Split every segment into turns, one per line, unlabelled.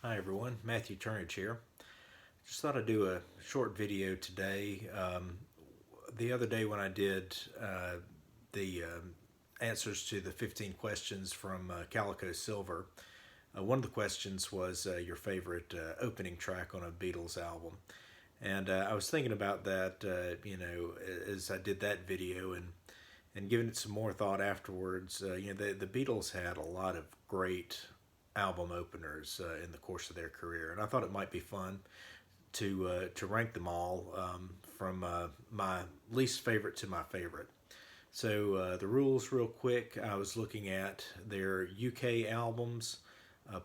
Hi everyone, Matthew Turnage here. Just thought I'd do a short video today. The other day when I did the answers to the 15 questions from Calico Silver, one of the questions was your favorite opening track on a Beatles album. And I was thinking about that, as I did that video and giving it some more thought afterwards. The Beatles had a lot of great album openers in the course of their career, and I thought it might be fun to rank them all from my least favorite to my favorite. So the rules, real quick. I was looking at their UK albums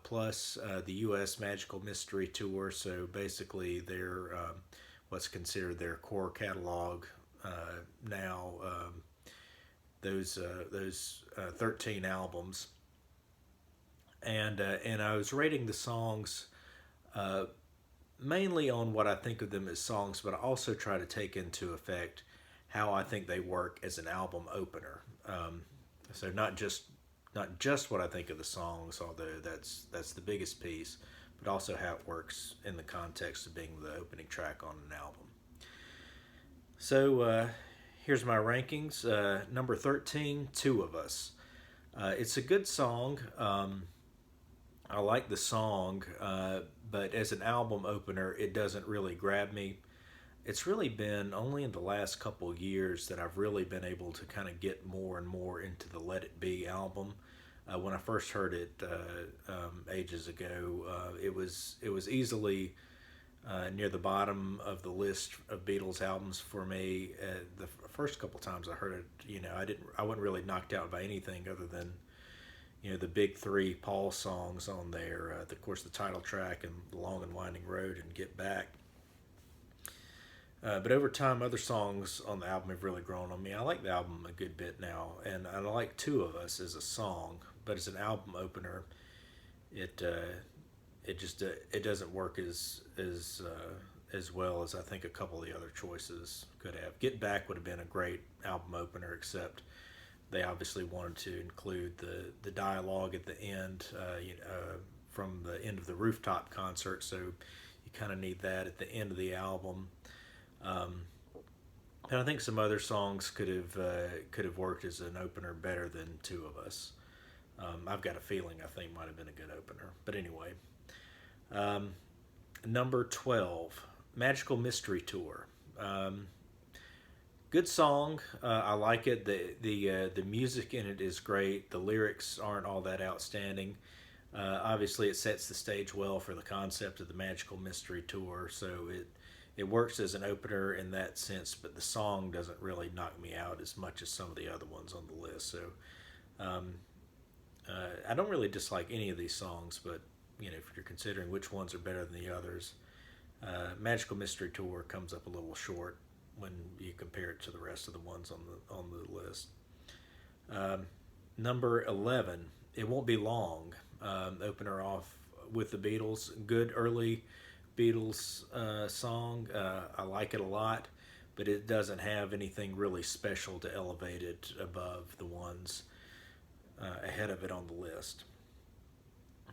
plus the US Magical Mystery Tour. So basically, their what's considered their core catalog now. Those 13 albums, and I was rating the songs uh, mainly on what I think of them as songs, but I also try to take into effect how I think they work as an album opener. So not just what I think of the songs, although that's the biggest piece, but also how it works in the context of being the opening track on an album. So here's my rankings. Number 13, Two of Us. It's a good song. I like the song, but as an album opener, it doesn't really grab me. It's really been only in the last couple of years that I've really been able to kind of get more and more into the Let It Be album. When I first heard it ages ago, it was easily near the bottom of the list of Beatles albums for me. The first couple times I heard it, I wasn't really knocked out by anything other than the big three Paul songs on there. Of course, the title track and The Long and Winding Road and Get Back. But over time, other songs on the album have really grown on me. I like the album a good bit now, and I like Two of Us as a song, but as an album opener, it it doesn't work as well as I think a couple of the other choices could have. Get Back would have been a great album opener, except they obviously wanted to include the dialogue at the end, from the end of the rooftop concert. So you kind of need that at the end of the album. Um, and I think some other songs could have worked as an opener better than Two of Us. I've got a feeling I think might have been a good opener. But anyway, um, number 12, Magical Mystery Tour. Good song. I like it. The music in it is great. The lyrics aren't all that outstanding. Obviously, it sets the stage well for the concept of the Magical Mystery Tour, so it works as an opener in that sense. But the song doesn't really knock me out as much as some of the other ones on the list. So um, I don't really dislike any of these songs, but if you're considering which ones are better than the others, Magical Mystery Tour comes up a little short when you compare it to the rest of the ones on the list. Um, Number 11, It Won't Be Long. Opener off with the Beatles. Good early Beatles song. I like it a lot, but it doesn't have anything really special to elevate it above the ones ahead of it on the list.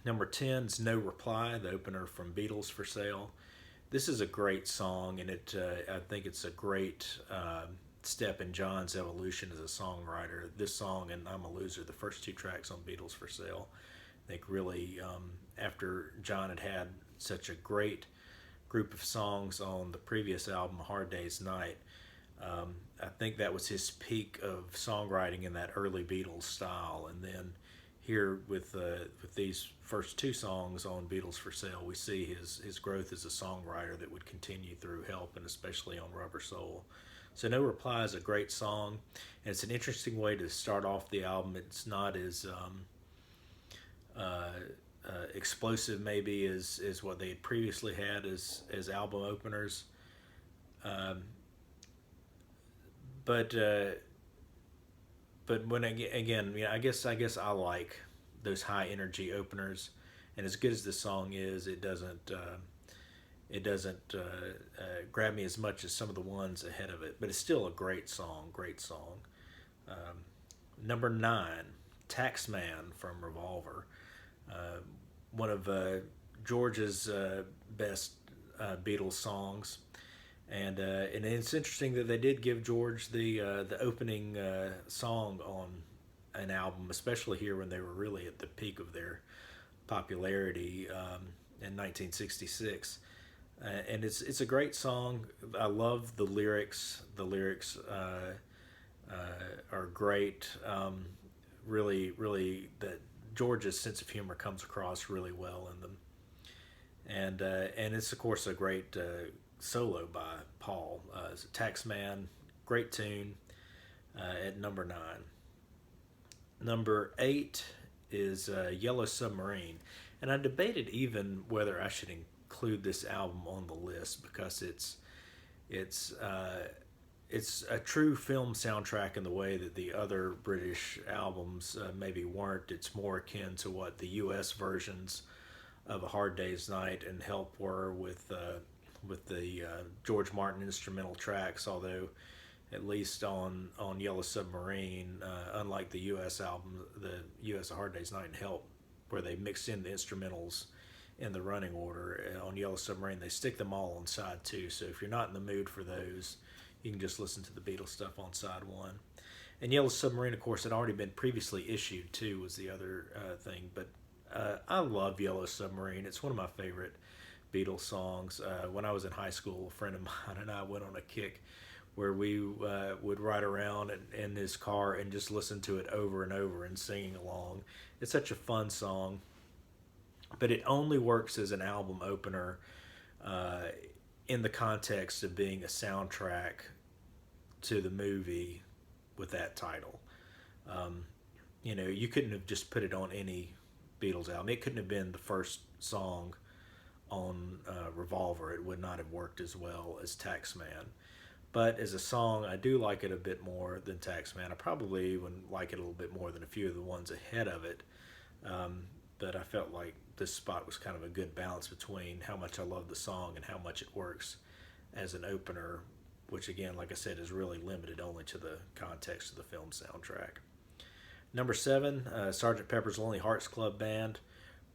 Number 10 is No Reply, the opener from Beatles for Sale. This is a great song, and I think it's a great step in John's evolution as a songwriter. This song and I'm a Loser, the first two tracks on Beatles for Sale, I think really, after John had such a great group of songs on the previous album, Hard Day's Night, I think that was his peak of songwriting in that early Beatles style. And then here with these first two songs on Beatles for Sale, we see his growth as a songwriter that would continue through Help and especially on Rubber Soul. So No Reply is a great song, and it's an interesting way to start off the album. It's not as explosive maybe as what they had previously had as album openers, um, but when again, I guess I like those high energy openers, and as good as the song is, it doesn't grab me as much as some of the ones ahead of it. But it's still a great song, great song. Um, Number 9, Taxman from Revolver. Uh, One of George's best Beatles songs, and it's interesting that they did give George the opening song on an album, especially here when they were really at the peak of their popularity in 1966. And it's a great song. I love the lyrics. The lyrics are great. Really, that George's sense of humor comes across really well in them, and it's of course a great solo by Paul. It's a Taxman, great tune at number 9. Number 8 is Yellow Submarine, and I debated even whether I should include this album on the list because it's it's a true film soundtrack in the way that the other British albums maybe weren't. It's more akin to what the U.S. versions of A Hard Day's Night and Help were with the George Martin instrumental tracks. Although, at least on Yellow Submarine, unlike the U.S. album, the U.S. A Hard Day's Night and Help, where they mix in the instrumentals in the running order, on Yellow Submarine they stick them all on side 2. So if you're not in the mood for those, you can just listen to the Beatles stuff on side 1. And Yellow Submarine, of course, had already been previously issued too, was the other thing. But I love Yellow Submarine. It's one of my favorite Beatles songs. When I was in high school, a friend of mine and I went on a kick where we would ride around in his car and just listen to it over and over and singing along. It's such a fun song, but it only works as an album opener in the context of being a soundtrack to the movie with that title. You couldn't have just put it on any Beatles album. It couldn't have been the first song on Revolver. It would not have worked as well as Taxman. But as a song, I do like it a bit more than Taxman. I probably even like it a little bit more than a few of the ones ahead of it. But I felt like this spot was kind of a good balance between how much I love the song and how much it works as an opener, which again, like I said, is really limited only to the context of the film soundtrack. Number 7, Sgt. Pepper's Lonely Hearts Club Band.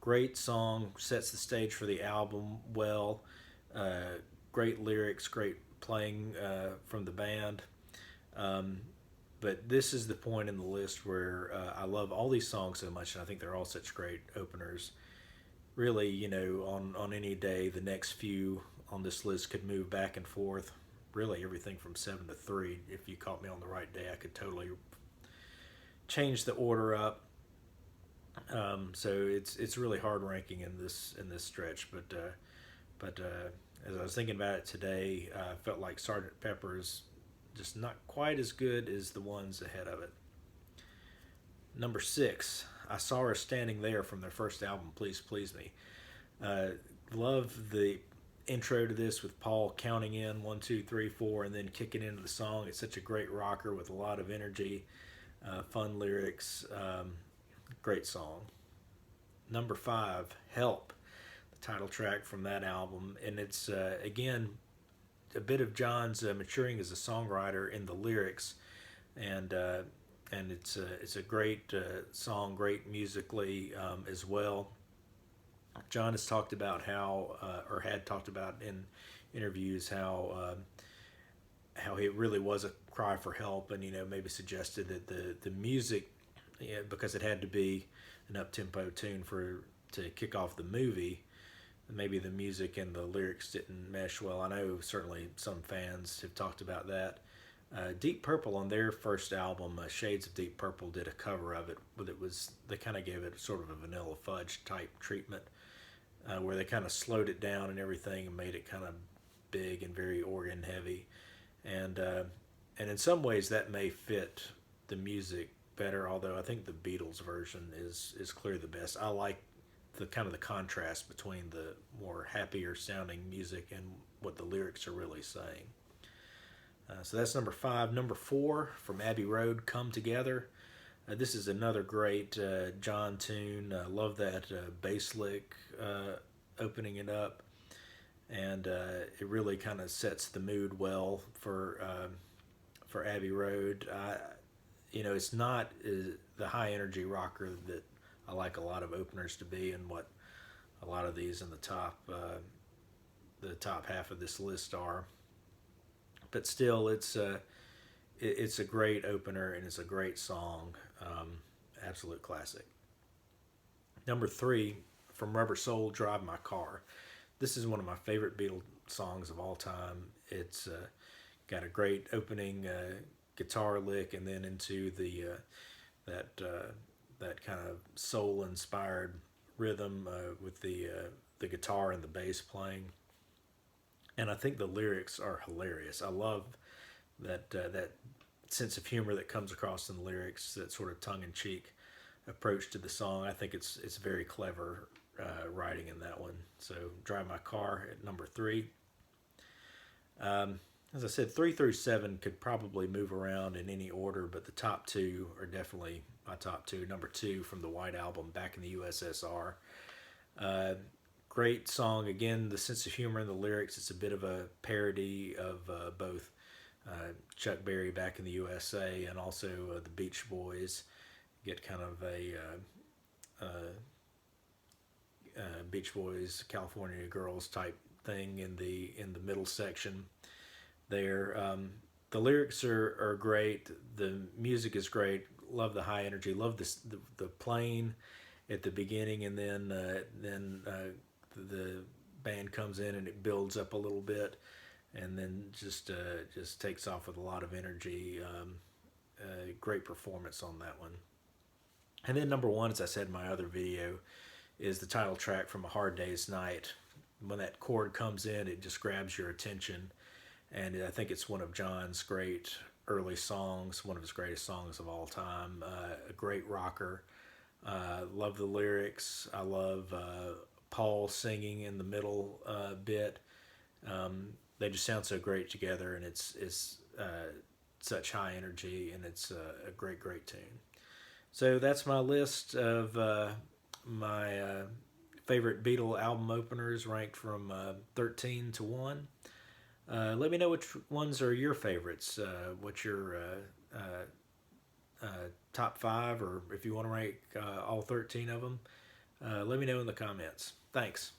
Great song, sets the stage for the album well. Great lyrics, great playing from the band. But this is the point in the list where I love all these songs so much, and I think they're all such great openers. Really, on any day, the next few on this list could move back and forth. Really, everything from 7 to 3. If you caught me on the right day, I could totally change the order up. So it's really hard ranking in this stretch, but as I was thinking about it today, I felt like Sgt. Pepper's just not quite as good as the ones ahead of it. Number 6, I Saw Her Standing There from their first album, Please Please Me. Love the intro to this with Paul counting in 1, 2, 3, 4, and then kicking into the song. It's such a great rocker with a lot of energy, fun lyrics, great song. Number 5, Help, the title track from that album, and it's again a bit of John's maturing as a songwriter in the lyrics, and it's a great song, great musically as well. John has talked about how, or had talked about in interviews, how it really was a cry for help, and maybe suggested that the music, because it had to be an up-tempo tune to kick off the movie, maybe the music and the lyrics didn't mesh well. I know certainly some fans have talked about that. Deep Purple on their first album, Shades of Deep Purple, did a cover of it, but they kind of gave it sort of a Vanilla Fudge type treatment, where they kind of slowed it down and everything and made it kind of big and very organ heavy, and in some ways that may fit the music better. Although I think the Beatles version is clearly the best. I like the kind of the contrast between the more happier sounding music and what the lyrics are really saying. So that's number 5. Number 4 from Abbey Road, Come Together. This is another great John tune. Love that bass lick opening it up, and it really kind of sets the mood well for Abbey Road. It's not the high energy rocker that I like a lot of openers to be, and what a lot of these in the top half of this list are. But still, it's a great opener and it's a great song. Absolute classic. Number three, from Rubber Soul, Drive My Car. This is one of my favorite Beatles songs of all time. It's got a great opening guitar lick and then into that kind of soul inspired rhythm with the guitar and the bass playing. And I think the lyrics are hilarious. I love that sense of humor that comes across in the lyrics, that sort of tongue in cheek approach to the song. I think it's very clever writing in that one. So Drive My Car at number three. As I said, 3 through 7 could probably move around in any order, but the top two are definitely my top two. Number two from the White Album, Back in the USSR. Great song. Again, the sense of humor in the lyrics. It's a bit of a parody of both Chuck Berry, Back in the USA, and also the Beach Boys. Get kind of Beach Boys, California Girls type thing in the middle section there. The lyrics are great. The music is great. Love the high energy. Love the playing at the beginning, and then the band comes in and it builds up a little bit, and then just takes off with a lot of energy. Great performance on that one. And then number one, as I said in my other video, is the title track from A Hard Day's Night. When that chord comes in, it just grabs your attention, and I think it's one of John's great early songs, one of his greatest songs of all time. A great rocker. Love the lyrics. I love Paul singing in the middle bit. They just sound so great together, and it's such high energy, and it's a great tune. So that's my list of my favorite Beatle album openers, ranked from 13 to 1. Let me know which ones are your favorites. What's your top 5, or if you want to rank all 13 of them, let me know in the comments. Thanks.